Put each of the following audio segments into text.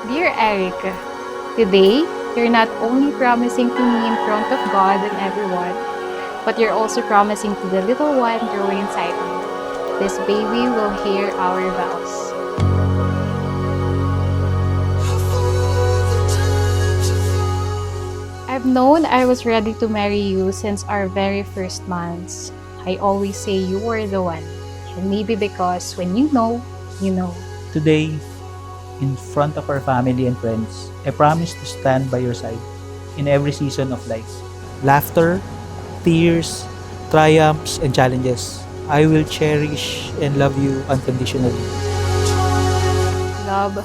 Dear Eric, today, you're not only promising to me in front of God and everyone, but you're also promising to the little one growing inside me. This baby will hear our vows. I've known I was ready to marry you since our very first months. I always say you were the one. And maybe because when you know, you know. Today, in front of our family and friends, I promise to stand by your side in every season of life. Laughter, tears, triumphs, and challenges. I will cherish and love you unconditionally. Love,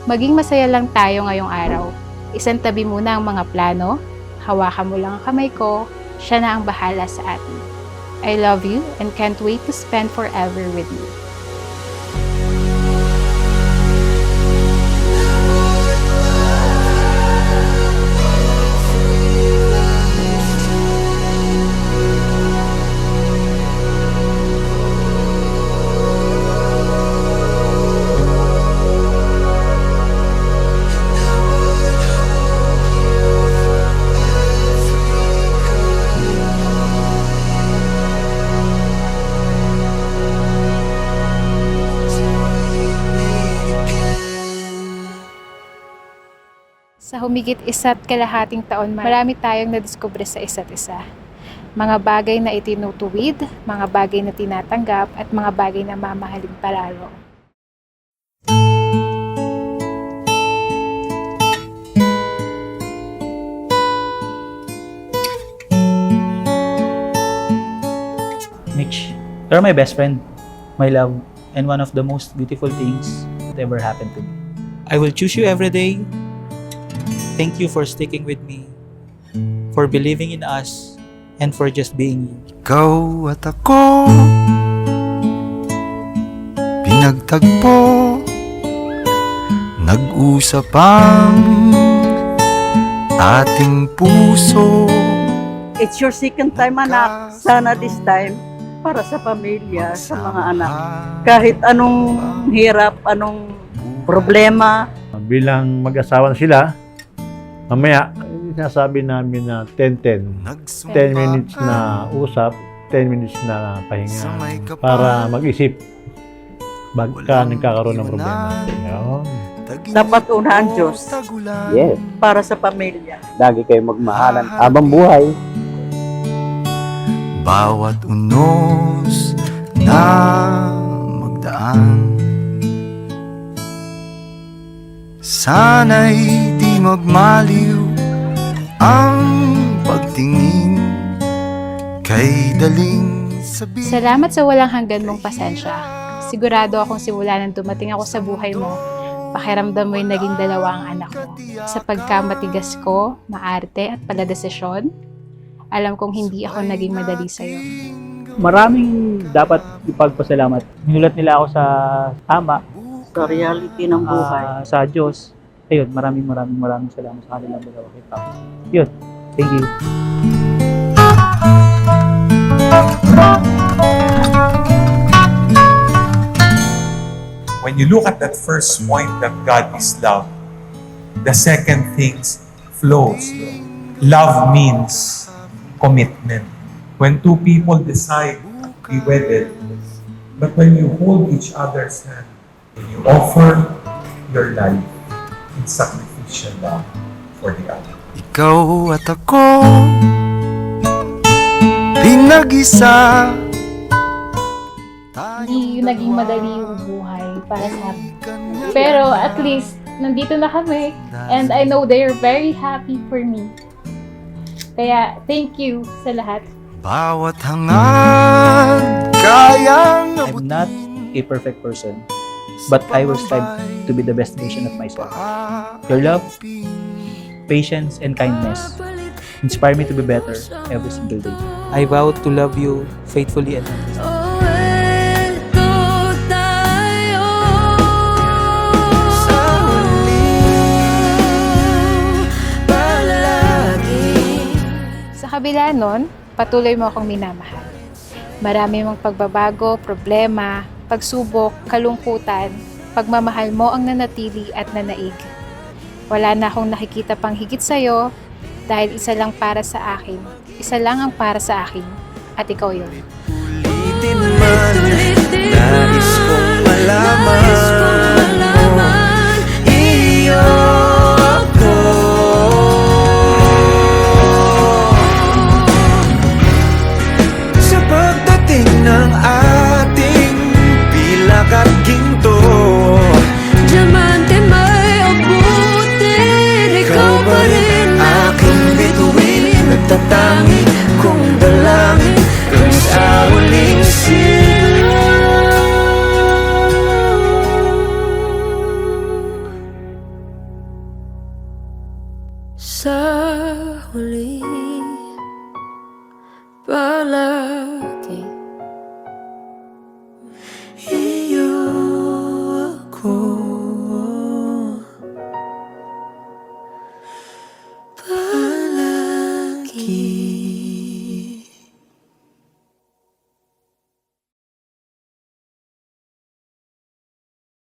maging masaya lang tayo ngayong araw. Isang tabi muna ang mga plano, hawakan mo lang ang kamay ko, siya na ang bahala sa atin. I love you and can't wait to spend forever with you. Sa humigit 1.5 taon, marami tayong nadiskubre sa isa't isa. Mga bagay na itinutuwid, mga bagay na tinatanggap, at mga bagay na mamahalin palalo. Mitch, you're my best friend, my love, and one of the most beautiful things that ever happened to me. I will choose you every day. Thank you for sticking with me, for believing in us, and for just being you. Ikaw at ako pinagtagpo, nag-usap ang ating puso. It's your second time, anak. Sana this time, para sa pamilya, sa mga anak. Kahit anong hirap, anong problema, Bilang mag-asawa na sila, mamaya, sinasabi namin na 10-10. 10 minutes na usap, 10 minutes na pahinga para mag-isip bagka nagkakaroon ng problema. Yun. dapat unahan Diyos Yes, para sa pamilya. lagi kayo magmahalan habang buhay. Bawat unos na magdaan, sana'y di magmaliw ang pagtingin kay daling sabihin. Salamat sa walang hanggan mong pasensya. Sigurado akong simula nang dumating ako sa buhay mo, pakiramdam mo yung naging dalawa ang anak mo. Sa pagkamatigas ko, maarte at paladesisyon, alam kong hindi ako naging madali sa'yo. Maraming dapat ipagpasalamat. Ninulat nila ako sa tama, Sa reality ng buhay. sa Diyos. Ayun, maraming salamat sa kanilang dalawa kay Papa. Yun, thank you. When you look at that first point that God is love, the second thing flows. Love means commitment. When two people decide to be wedded, but when you hold each other's hand, and you offer your life in sacrificial love for the other. Ikaw at ako pinag-isa. Hindi naging madali yung buhay para sa akin. Pero at least, nandito na kami. And I know they're very happy for me. Kaya, thank you sa lahat. Bawat hangad kayang I'm not a perfect person, but I will strive to be the best version of myself. Your love, patience, and kindness inspire me to be better every single day. I vow to love you faithfully and honestly. Sa kabila nun, patuloy mo akong minamahal. Marami mong pagbabago, problema, pagsubok, kalungkutan, pagmamahal mo ang nanatili at nanaig. Wala na akong nakikita pang higit sa'yo dahil isa lang para sa akin. Isa lang ang para sa akin at ikaw yun. Ulitin man, nais kong malaman iyo ako. Sa pagdating ng ating pilak at ginto, Diamante may abutin, ikaw pa rin aking bituin, nagtatangi kong dalangin kung sa huling sa huli palagi. iyo ako. Palagi.